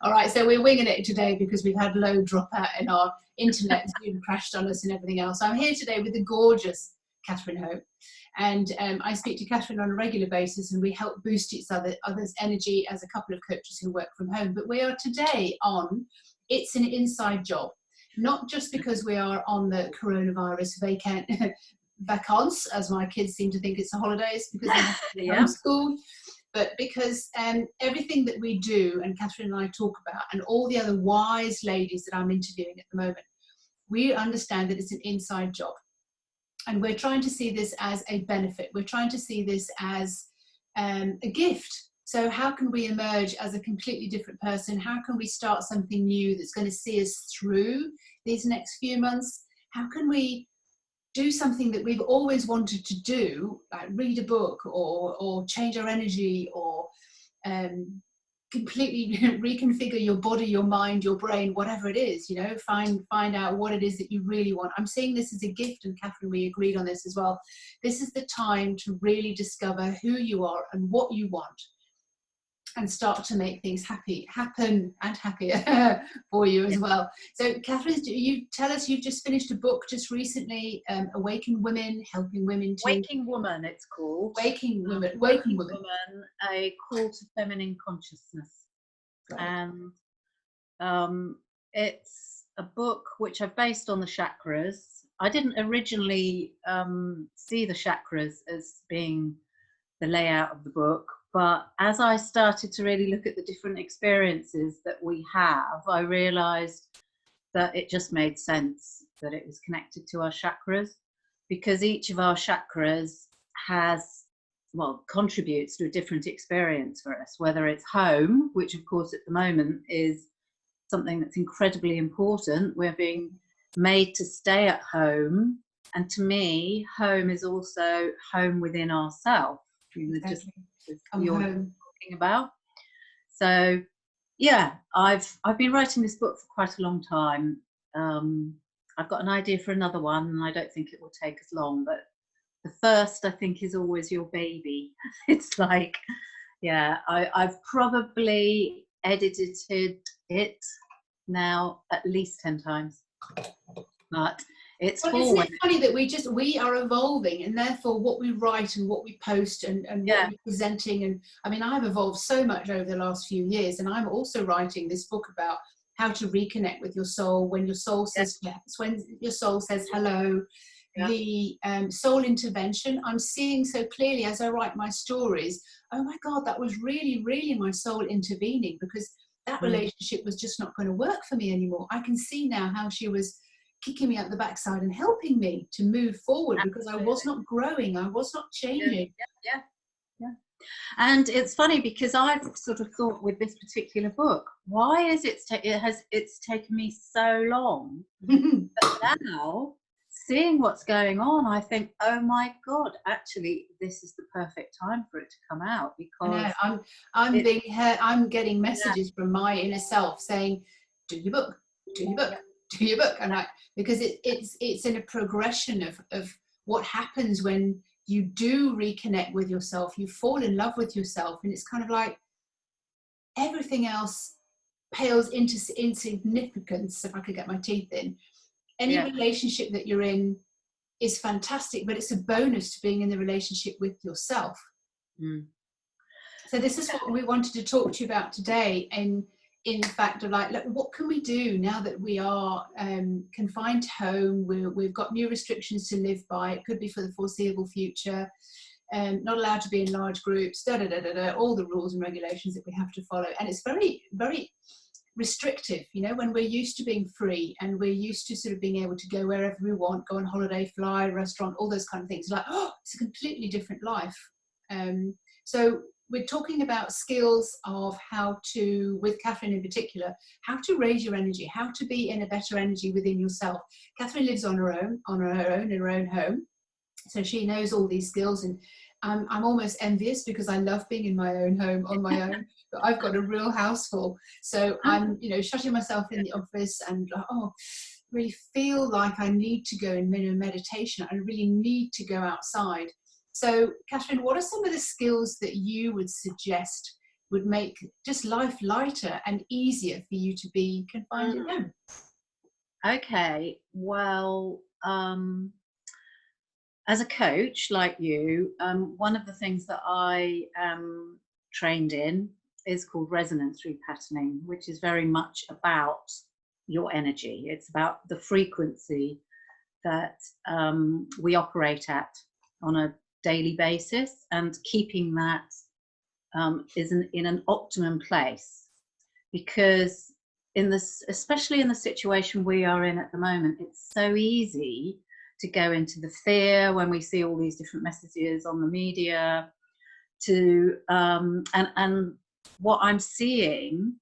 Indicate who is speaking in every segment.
Speaker 1: All right, so we're winging it today because we've had low dropout in our internet. Zoom crashed on us and everything else. I'm here today with the gorgeous Catherine Hope. And I speak to Catherine on a regular basis, and we help boost each other's energy as a couple of coaches who work from home. But we are today on It's an Inside Job, not just because we are on the coronavirus vacances, as my kids seem to think it's the holidays because they have to be homeschooled, but because everything that we do, and Catherine and I talk about, and all the other wise ladies that I'm interviewing at the moment, we understand that it's an inside job. And we're trying to see this as a benefit. We're trying to see this as a gift. So how can we emerge as a completely different person? How can we start something new that's going to see us through these next few months? How can we do something that we've always wanted to do, like read a book or change our energy or completely reconfigure your body, your mind, your brain, whatever it is, you know, find out what it is that you really want. I'm seeing this as a gift, and Catherine, we agreed on this as well. This is the time to really discover who you are and what you want, and start to make things happen and happier for you as well. So Catherine, you tell us, you've just finished a book just recently, Awaken Women, helping women to...
Speaker 2: Waking Woman, it's called.
Speaker 1: Waking Women,
Speaker 2: a call to feminine consciousness. Right. And it's a book which I've based on the chakras. I didn't originally see the chakras as being the layout of the book, but as I started to really look at the different experiences that we have, I realized that it just made sense that it was connected to our chakras, because each of our chakras contributes to a different experience for us, whether it's home, which of course at the moment is something that's incredibly important. We're being made to stay at home. And to me, home is also home within ourselves. Just you're talking about. So yeah, I've been writing this book for quite a long time. I've got an idea for another one, and I don't think it will take as long, but the first, I think, is always your baby. It's like, yeah, I've probably edited it now at least 10 times, but it's
Speaker 1: isn't it funny that we are evolving, and therefore what we write and what we post and what we're presenting, and I mean, I've evolved so much over the last few years, and I'm also writing this book about how to reconnect with your soul when your soul says yes, when your soul says hello. The soul intervention, I'm seeing so clearly as I write my stories, oh my God, that was really, really my soul intervening, because that relationship was just not going to work for me anymore. I can see now how she was kicking me up the backside and helping me to move forward. Absolutely. Because I was not growing, I was not changing.
Speaker 2: Yeah. And it's funny because I've sort of thought with this particular book, why is it's taken me so long? But now, seeing what's going on, I think, oh my God, actually, this is the perfect time for it to come out, because
Speaker 1: I'm getting messages from my inner self saying, do your book, do your book, and because it's in a progression of what happens when you do reconnect with yourself. You fall in love with yourself, and it's kind of like everything else pales into insignificance, if I could get my teeth in. Any relationship that you're in is fantastic, but it's a bonus to being in the relationship with yourself. So this is what we wanted to talk to you about today, and in fact of like, look, what can we do now that we are confined to home? We've got new restrictions to live by. It could be for the foreseeable future. Not allowed to be in large groups, all the rules and regulations that we have to follow. And it's very, very restrictive, you know, when we're used to being free and we're used to sort of being able to go wherever we want, go on holiday, fly, restaurant, all those kind of things. Like, oh, it's a completely different life. So we're talking about skills of how to, with Catherine in particular, how to raise your energy, how to be in a better energy within yourself. Catherine lives on her own in her own home. So she knows all these skills, and I'm almost envious because I love being in my own home on my own, but I've got a real house full. So I'm, you know, shutting myself in the office and really feel like I need to go in meditation. I really need to go outside. So Catherine, what are some of the skills that you would suggest would make just life lighter and easier for you to be confined at home?
Speaker 2: Okay, well, as a coach like you, one of the things that I am trained in is called resonance repatterning, which is very much about your energy. It's about the frequency that we operate at on a daily basis, and keeping that in an optimum place. Because in this, especially in the situation we are in at the moment, it's so easy to go into the fear when we see all these different messages on the media. And what I'm seeing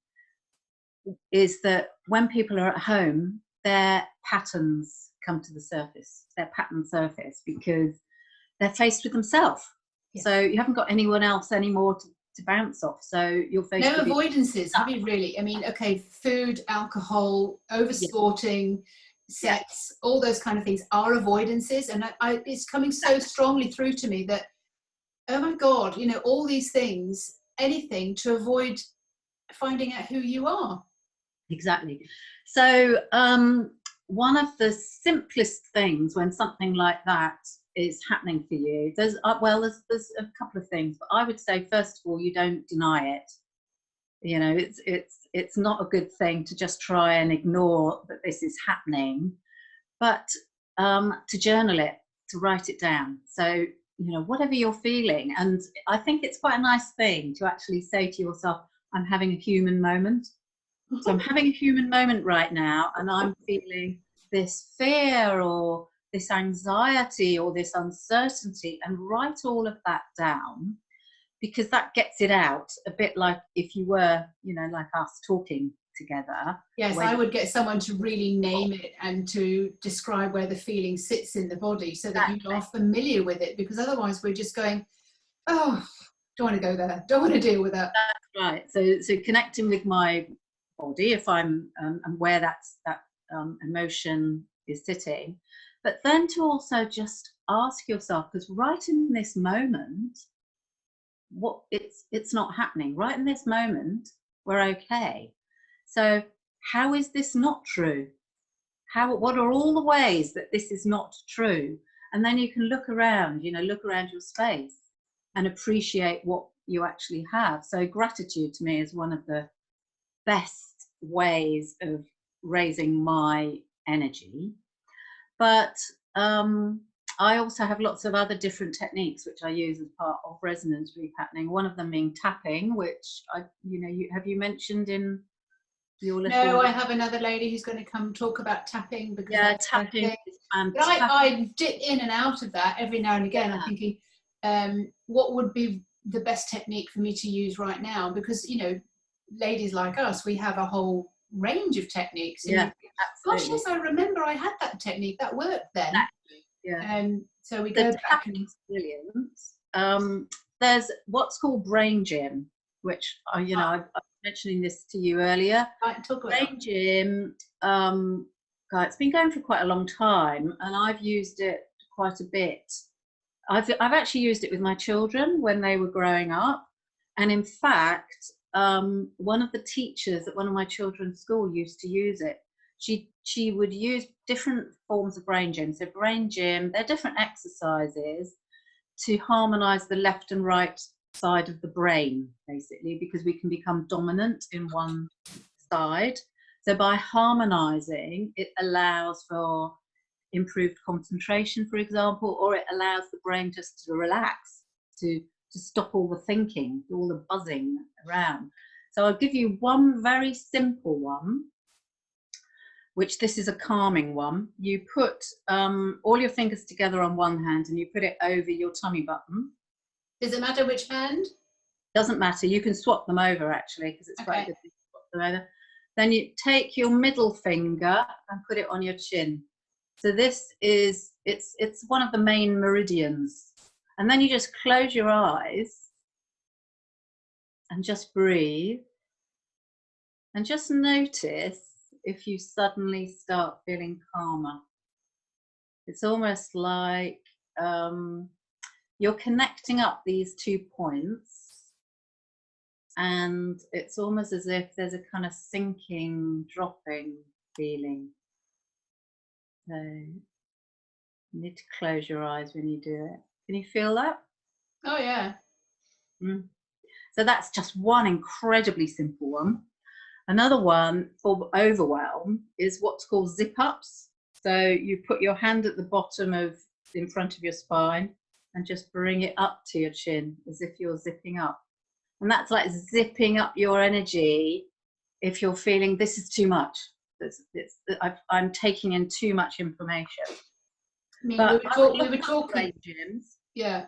Speaker 2: is that when people are at home, their patterns come to the surface, their pattern surface, because they're faced with themselves.
Speaker 1: Yes.
Speaker 2: So you haven't got anyone else anymore to bounce off. So you're faced
Speaker 1: No
Speaker 2: with
Speaker 1: avoidances, have you really? I mean, okay, food, alcohol, oversporting, sex, all those kind of things are avoidances. And it's coming so strongly through to me that, oh my God, you know, all these things, anything to avoid finding out who you are.
Speaker 2: Exactly. So one of the simplest things when something like that is happening for you, there's a couple of things, but I would say, first of all, you don't deny it. You know, it's not a good thing to just try and ignore that this is happening, but to journal it, to write it down. So, you know, whatever you're feeling, and I think it's quite a nice thing to actually say to yourself, I'm having a human moment. So I'm having a human moment right now, and I'm feeling this fear or this anxiety or this uncertainty, and write all of that down, because that gets it out a bit, like if you were, you know, like us talking together.
Speaker 1: Yes, I would get someone to really name it and to describe where the feeling sits in the body, so that you are familiar with it, because otherwise we're just going, oh, don't want to go there, don't want to deal with that.
Speaker 2: That's right. So connecting with my body, if I'm and where that emotion is sitting, but then to also just ask yourself, because right in this moment, it's not happening. Right in this moment, we're okay. So how is this not true? What are all the ways that this is not true? And then you can look around, you know, look around your space and appreciate what you actually have. So gratitude to me is one of the best ways of raising my energy. But I also have lots of other different techniques which I use as part of resonance repatterning. One of them being tapping, which have you mentioned in your little?
Speaker 1: No, I have another lady who's going to come talk about tapping, because
Speaker 2: tapping is fantastic.
Speaker 1: But I dip in and out of that every now and again. I'm thinking, what would be the best technique for me to use right now? Because, you know, ladies like us, we have a whole range of techniques. And gosh, yes, I remember I had that technique that worked then. So we go back and
Speaker 2: brilliant. There's what's called brain gym, which I'm mentioning this to you earlier.
Speaker 1: Talk about
Speaker 2: brain gym. It's been going for quite a long time, and I've used it quite a bit. I've actually used it with my children when they were growing up, and in fact, one of the teachers at one of my children's school used to use it. She would use different forms of brain gym. So brain gym, they're different exercises to harmonize the left and right side of the brain, basically, because we can become dominant in one side. So by harmonizing, it allows for improved concentration, for example, or it allows the brain just to relax, to stop all the thinking, all the buzzing around. So I'll give you one very simple one, which this is a calming one. You put all your fingers together on one hand and you put it over your tummy button.
Speaker 1: Does it matter which hand?
Speaker 2: Doesn't matter. You can swap them over, actually, because it's quite a good thing to swap them over. Then you take your middle finger and put it on your chin. So this is, it's one of the main meridians. And then you just close your eyes and just breathe. And just notice if you suddenly start feeling calmer. It's almost like you're connecting up these 2 points, and it's almost as if there's a kind of sinking, dropping feeling. So you need to close your eyes when you do it. Can you feel that?
Speaker 1: Oh yeah.
Speaker 2: Mm. So that's just one incredibly simple one. Another one for overwhelm is what's called zip ups. So you put your hand at the bottom of, in front of your spine, and just bring it up to your chin as if you're zipping up. And that's like zipping up your energy if you're feeling this is too much. I'm taking in too much information.
Speaker 1: I mean,
Speaker 2: But
Speaker 1: we were talking.
Speaker 2: gyms,
Speaker 1: Yeah.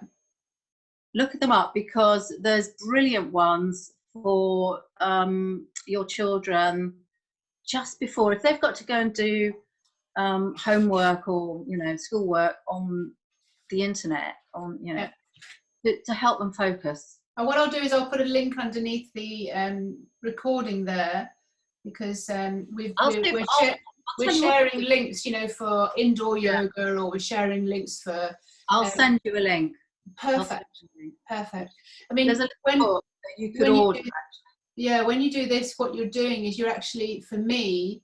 Speaker 2: look them up, because there's brilliant ones for your children just before, if they've got to go and do homework or schoolwork on the internet, on
Speaker 1: Yeah.
Speaker 2: to help them focus.
Speaker 1: And what I'll do is I'll put a link underneath the recording there, because we're sharing links, for indoor yoga, or we're sharing links for.
Speaker 2: I'll send you a link.
Speaker 1: Perfect. Perfect. I mean,
Speaker 2: there's a book that you could order.
Speaker 1: When you do this, what you're doing is you're actually, for me,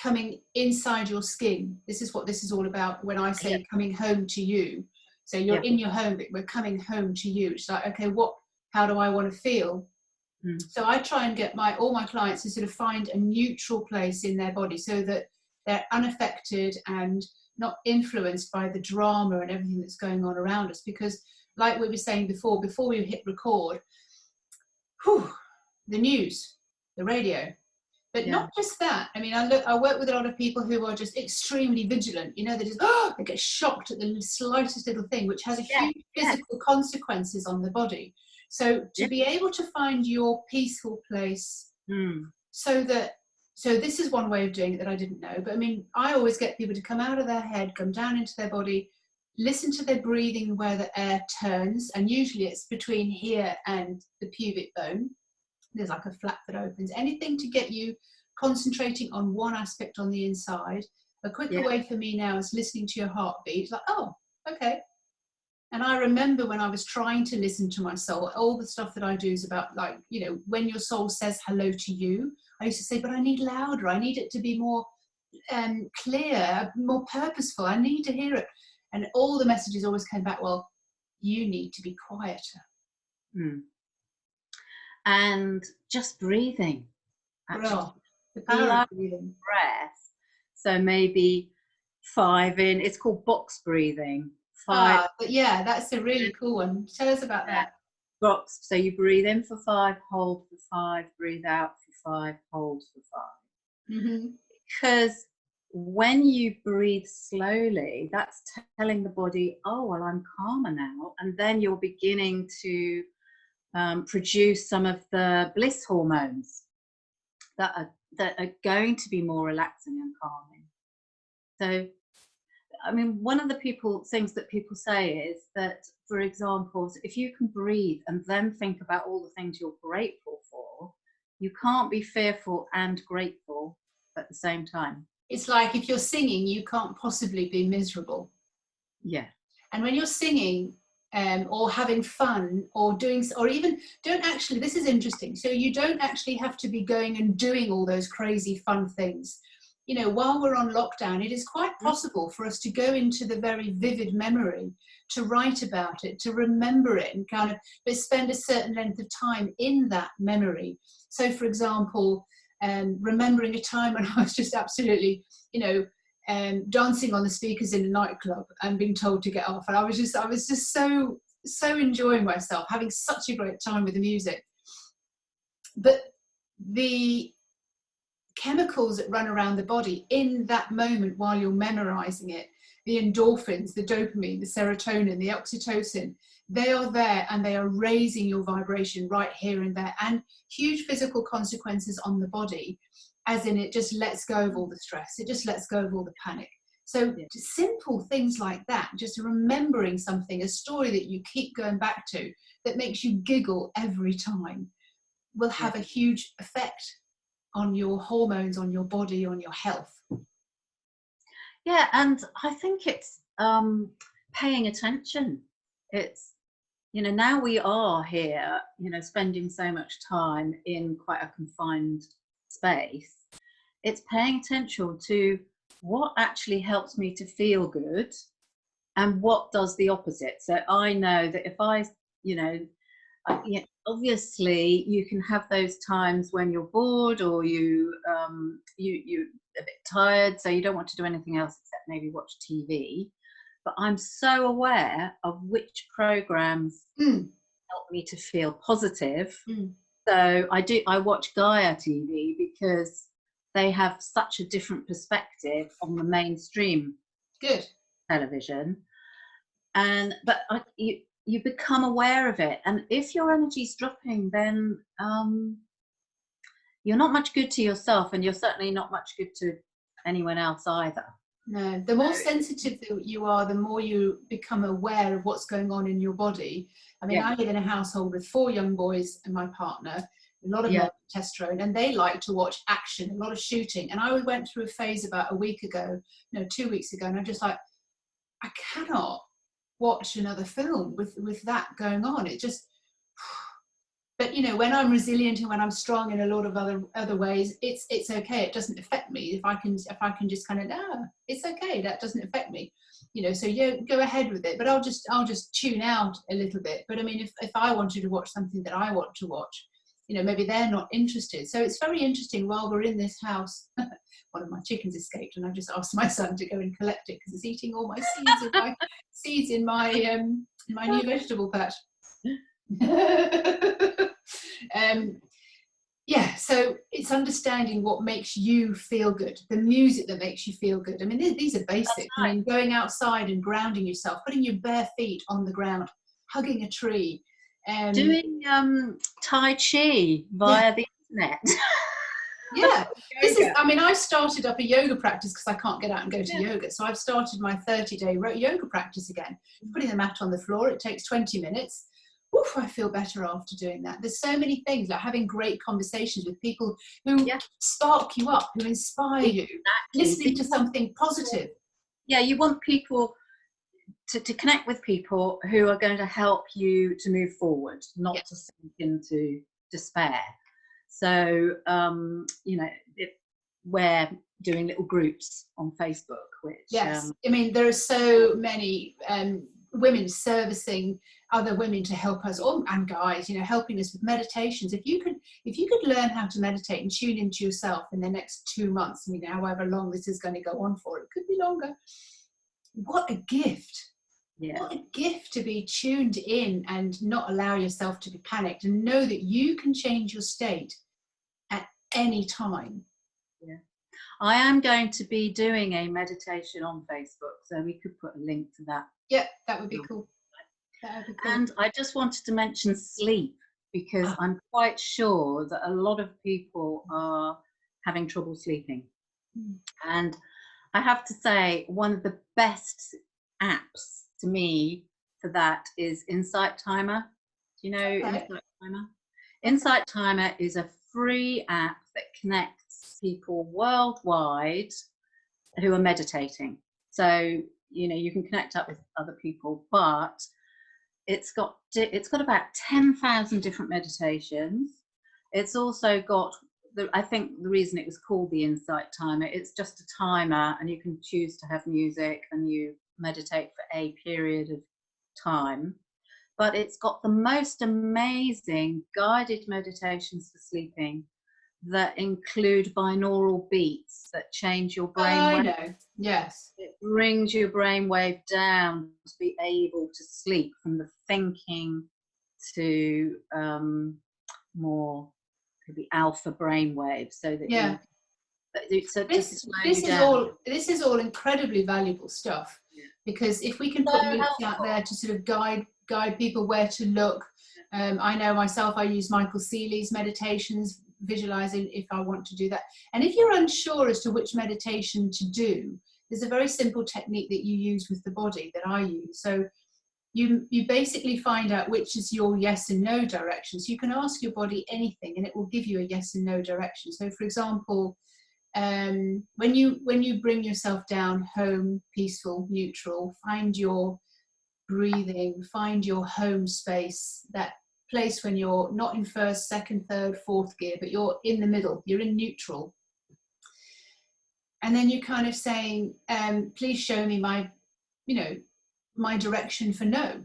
Speaker 1: coming inside your skin. This is what this is all about when I say coming home to you. So you're in your home, but we're coming home to you. It's like, okay, how do I want to feel? So I try and get all my clients to sort of find a neutral place in their body, so that they're unaffected and not influenced by the drama and everything that's going on around us. Because like we were saying before we hit record, the news, the radio, but not just that. I mean, I work with a lot of people who are just extremely vigilant. They just they get shocked at the slightest little thing, which has a huge physical consequences on the body. So to be able to find your peaceful place, so this is one way of doing it that I didn't know. But I mean, I always get people to come out of their head, come down into their body, listen to their breathing where the air turns, and usually it's between here and the pubic bone. There's like a flap that opens. Anything to get you concentrating on one aspect on the inside. A quicker way for me now is listening to your heartbeat. It's like, oh, okay. And I remember when I was trying to listen to my soul, all the stuff that I do is about, like, when your soul says hello to you, I used to say, but I need louder. I need it to be more clear, more purposeful. I need to hear it. And all the messages always came back, well, you need to be quieter.
Speaker 2: And just breathing.
Speaker 1: The power of breathing.
Speaker 2: Breath. So maybe 5 in. It's called box breathing. 5.
Speaker 1: But that's a really cool one. Tell us about that.
Speaker 2: Box. So you breathe in for 5, hold for 5, breathe out for 5, hold for 5. Because when you breathe slowly, that's telling the body, oh, well, I'm calmer now. And then you're beginning to produce some of the bliss hormones that are going to be more relaxing and calming. So, I mean, one of the things that people say is that, for example, if you can breathe and then think about all the things you're grateful for, you can't be fearful and grateful at the same time.
Speaker 1: It's like if you're singing, you can't possibly be miserable.
Speaker 2: Yeah.
Speaker 1: And when you're singing, or having fun, or even don't actually, this is interesting. So you don't actually have to be going and doing all those crazy fun things. While we're on lockdown, it is quite possible for us to go into the very vivid memory, to write about it, to remember it, and but spend a certain length of time in that memory. So, for example, remembering a time when I was just absolutely, dancing on the speakers in a nightclub and being told to get off, and I was just so enjoying myself, having such a great time with the music. But the chemicals that run around the body in that moment while you're memorizing it, the endorphins, the dopamine, the serotonin, the oxytocin, they are there, and they are raising your vibration right here and there, and huge physical consequences on the body, as in it just lets go of all the stress, it just lets go of all the panic. So simple things like that, just remembering something, a story that you keep going back to that makes you giggle every time, will have a huge effect on your hormones, on your body, on your health.
Speaker 2: Yeah, and I think it's paying attention. It's you know, now we are here, you know, spending so much time in quite a confined space, it's paying attention to what actually helps me to feel good and what does the opposite. So I know that if I, you know, yeah, obviously you can have those times when you're bored, or you a bit tired, so you don't want to do anything else except maybe watch TV. But I'm so aware of which programs help me to feel positive. So I watch Gaia TV because they have such a different perspective on the mainstream television. And but you become aware of it, and if your energy's dropping, then you're not much good to yourself, and you're certainly not much good to anyone else either.
Speaker 1: No, the more sensitive that you are, the more you become aware of what's going on in your body. I mean, I live in a household with 4 young boys and my partner, a lot of testosterone, and they like to watch action, a lot of shooting. And I went through a phase about a week ago, no, 2 weeks ago, and I'm just like, I cannot watch another film with that going on. It just, but you know, when I'm resilient and when I'm strong in a lot of other ways, it's okay. It doesn't affect me. If I can just kind of, it's okay. That doesn't affect me, you know. So yeah, go ahead with it. But I'll just tune out a little bit. But I mean, if I wanted to watch something that I want to watch, you know, maybe they're not interested. So it's very interesting. While we're in this house, one of my chickens escaped, and I just asked my son to go and collect it because it's eating all my seeds in my new vegetable patch. Yeah, so it's understanding what makes you feel good, the music that makes you feel good. I mean, these are basic. I mean, going outside and grounding yourself, putting your bare feet on the ground, hugging a tree,
Speaker 2: doing Tai Chi via the internet.
Speaker 1: Yeah, this is, I mean, I started up a yoga practice because I can't get out and go to yoga. So I've started my 30-day yoga practice again. Putting the mat on the floor, it takes 20 minutes. Oof, I feel better after doing that. There's so many things, like having great conversations with people who spark you up, who inspire you, listening to something positive.
Speaker 2: Yeah, you want people to connect with people who are going to help you to move forward, not to sink into despair. So, you know, we're doing little groups on Facebook, which...
Speaker 1: I mean, there are so many women servicing other women to help us, and guys, you know, helping us with meditations. If you could learn how to meditate and tune into yourself in the next 2 months, I mean, however long this is going to go on for, it could be longer. What a gift. Yeah. What a gift to be tuned in and not allow yourself to be panicked, and know that you can change your state at any time.
Speaker 2: Yeah. I am going to be doing a meditation on Facebook, so we could put a link to that.
Speaker 1: Yeah, that would be cool. That would be cool.
Speaker 2: And I just wanted to mention sleep, because I'm quite sure that a lot of people are having trouble sleeping. And I have to say, one of the best apps to me for that is Insight Timer. Do you know Insight Timer? Insight Timer is a free app that connects people worldwide who are meditating. So, you know, you can connect up with other people, but it's got about 10,000 different meditations. It's also got, I think the reason it was called the Insight Timer, it's just a timer, and you can choose to have music and you meditate for a period of time. But it's got the most amazing guided meditations for sleeping that include binaural beats that change your brain wave.
Speaker 1: I know, yes.
Speaker 2: It brings your brain wave down to be able to sleep, from the thinking to more the alpha brain waves, so that
Speaker 1: this is all incredibly valuable stuff, because if we can put links out there to sort of guide people where to look. I know myself, I use Michael Seeley's meditations, visualizing, if I want to do that. And if you're unsure as to which meditation to do, there's a very simple technique that you use with the body that I use. So you basically find out which is your yes and no direction. So you can ask your body anything and it will give you a yes and no direction. So for example, when you bring yourself down, home, peaceful, neutral, find your breathing, find your home space, that place when you're not in first, second, third, fourth gear, but you're in the middle, you're in neutral. And then you're kind of saying, please show me my, you know, my direction for no.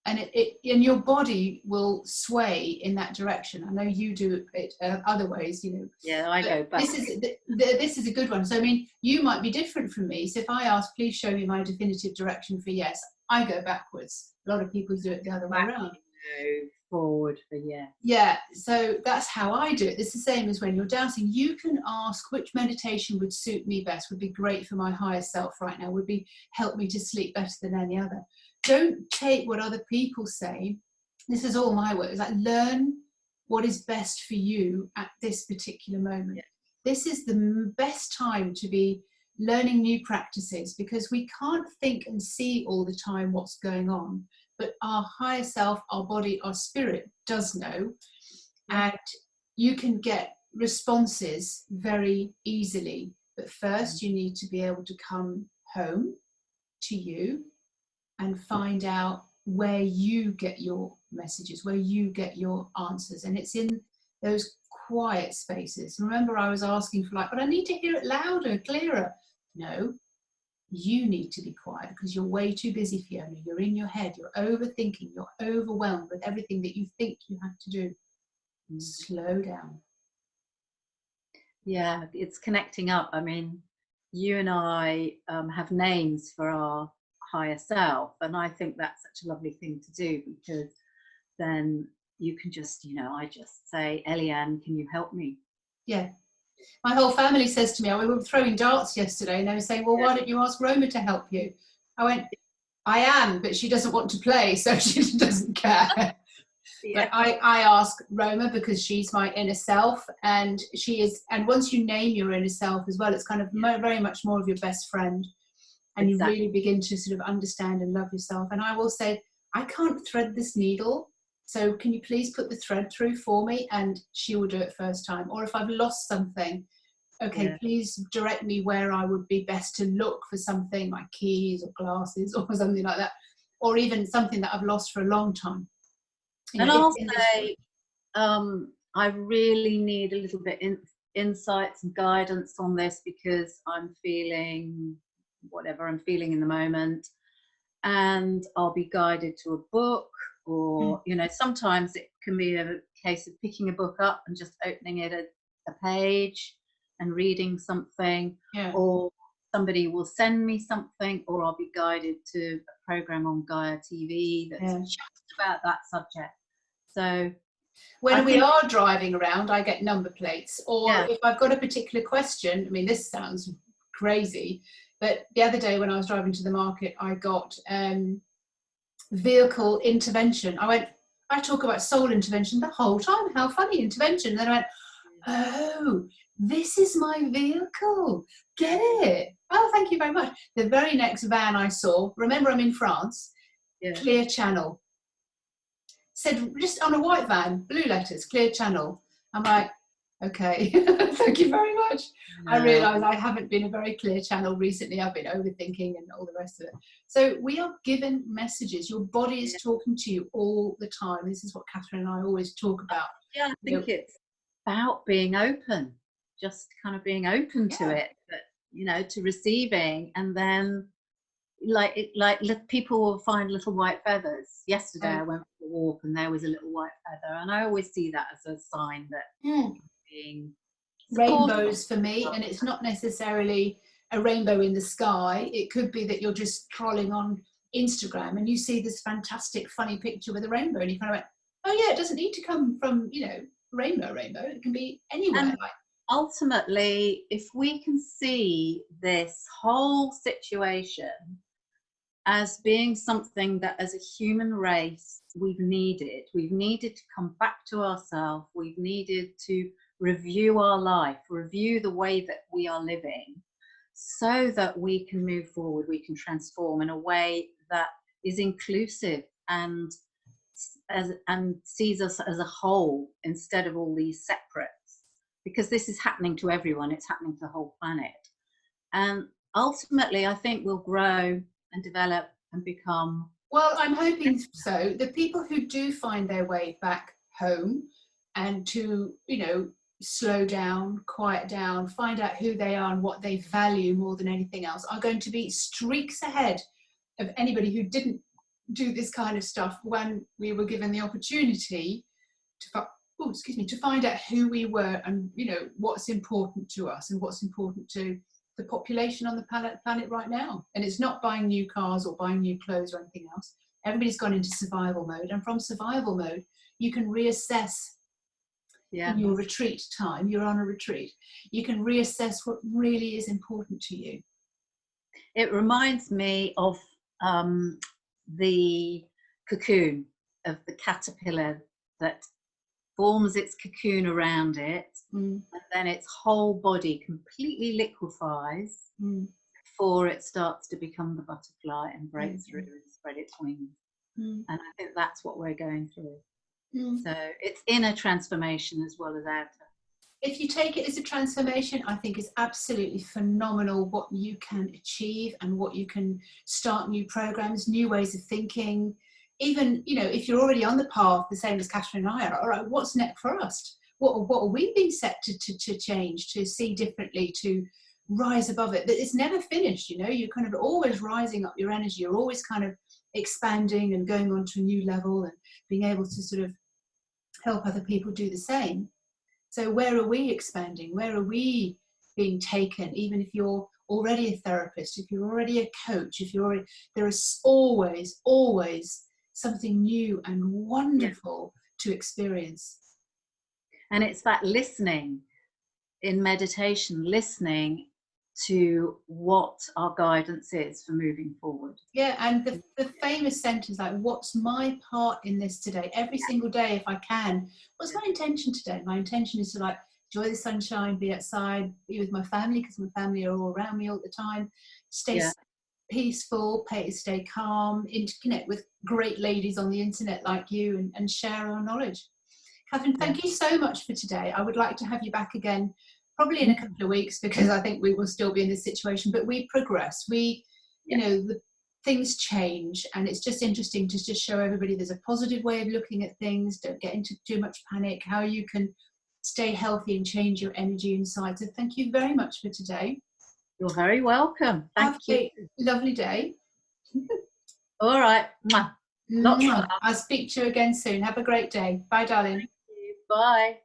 Speaker 1: And and your body will sway in that direction. I know you do it other ways, you know.
Speaker 2: Yeah, I go back.
Speaker 1: This is a good one. So, I mean, you might be different from me. So if I ask, please show me my definitive direction for yes, I go backwards. A lot of people do it the other way around.
Speaker 2: Forward for yes.
Speaker 1: Yeah, so that's how I do it. It's the same as when you're doubting. You can ask which meditation would suit me best, would be great for my higher self right now, would be help me to sleep better than any other. Don't take what other people say. This is all my work. It's like, learn what is best for you at this particular moment. Yeah. This is the best time to be learning new practices, because we can't think and see all the time what's going on, but our higher self, our body, our spirit does know. And you can get responses very easily. But first you need to be able to come home to you and find out where you get your messages, where you get your answers. And it's in those quiet spaces. Remember, I was asking for like, but I need to hear it louder, clearer. No, you need to be quiet because you're way too busy, Fiona. You're in your head, you're overthinking, you're overwhelmed with everything that you think you have to do. Slow down.
Speaker 2: Yeah, it's connecting up. I mean, you and I have names for our higher self, and I think that's such a lovely thing to do, because then you can just, you know, I just say, Eliane, can you help me?
Speaker 1: Yeah. My whole family says to me, we were throwing darts yesterday, and they were saying, well, why don't you ask Roma to help you? I went, I am, but she doesn't want to play, so she doesn't care. Yeah. But I ask Roma because she's my inner self, and she is, and once you name your inner self as well, it's kind of very much more of your best friend, and exactly. You really begin to sort of understand and love yourself. And I will say, I can't thread this needle, so can you please put the thread through for me? And she will do it first time. Or if I've lost something, okay, please direct me where I would be best to look for something, my keys or glasses or something like that, or even something that I've lost for a long time.
Speaker 2: You know, I'll say, I really need a little bit insights and guidance on this, because I'm feeling whatever I'm feeling in the moment, and I'll be guided to a book, or you know, sometimes it can be a case of picking a book up and just opening it a page and reading something, or somebody will send me something, or I'll be guided to a program on Gaia TV that's just about that subject. So
Speaker 1: when we are driving around, I get number plates, or if I've got a particular question, I mean, this sounds crazy, but the other day when I was driving to the market, I got vehicle intervention. I talk about soul intervention the whole time. How funny, intervention. And then I went, oh, this is my vehicle. Get it? Oh, thank you very much. The very next van I saw, remember I'm in France, Clear Channel. Said just on a white van, blue letters, Clear Channel. I'm like, okay, thank you very much. No. I realise I haven't been a very clear channel recently. I've been overthinking and all the rest of it. So we are given messages. Your body is talking to you all the time. This is what Catherine and I always talk about.
Speaker 2: Yeah, I think it's about being open, just kind of being open to it, but, you know, to receiving, and then like people will find little white feathers. Yesterday I went for a walk and there was a little white feather, and I always see that as a sign that being
Speaker 1: rainbows for me. And it's not necessarily a rainbow in the sky. It could be that you're just scrolling on Instagram and you see this fantastic funny picture with a rainbow, and you kind of went, oh yeah, it doesn't need to come from, you know, rainbow, it can be anywhere.
Speaker 2: And ultimately, if we can see this whole situation as being something that as a human race we've needed to come back to ourselves, we've needed to review our life, review the way that we are living, so that we can move forward, we can transform in a way that is inclusive and sees us as a whole instead of all these separates, because this is happening to everyone, it's happening to the whole planet. And ultimately I think we'll grow and develop and become
Speaker 1: Well, I'm hoping so. The people who do find their way back home and to, slow down, quiet down, find out who they are and what they value more than anything else, are going to be streaks ahead of anybody who didn't do this kind of stuff when we were given the opportunity to find out who we were and what's important to us and what's important to the population on the planet right now. And it's not buying new cars or buying new clothes or anything else. Everybody's gone into survival mode, and from survival mode you can reassess. In your retreat time, you're on a retreat, you can reassess what really is important to you.
Speaker 2: It reminds me of the cocoon, of the caterpillar that forms its cocoon around it, and then its whole body completely liquefies before it starts to become the butterfly and break through and spread its wings. And I think that's what we're going through. So it's inner transformation as well as outer.
Speaker 1: If you take it as a transformation, I think it's absolutely phenomenal what you can achieve and what you can start, new programs, new ways of thinking. Even, if you're already on the path, the same as Catherine and I are, all right, what's next for us? What are we being set to change, to see differently, to rise above it? But it's never finished, you're kind of always rising up your energy. You're always kind of expanding and going on to a new level and being able to sort of help other people do the same. So where are we expanding? Where are we being taken? Even if you're already a therapist, if you're already a coach, there is always something new and wonderful to experience.
Speaker 2: And it's that listening in meditation, listening to what our guidance is for moving forward.
Speaker 1: Yeah, and the famous sentence, like, what's my part in this today? Every single day, if I can, what's my intention today? My intention is to enjoy the sunshine, be outside, be with my family, because my family are all around me all the time, stay peaceful, stay calm, interconnect with great ladies on the internet like you, and share our knowledge. Catherine, thank you so much for today. I would like to have you back again probably in a couple of weeks, because I think we will still be in this situation, but we progress. The things change, and it's just interesting to just show everybody there's a positive way of looking at things. Don't get into too much panic, how you can stay healthy and change your energy inside. So thank you very much for today.
Speaker 2: You're very welcome. Thank you.
Speaker 1: Have a lovely day.
Speaker 2: All right.
Speaker 1: I'll speak to you again soon. Have a great day. Bye, darling.
Speaker 2: Thank you. Bye.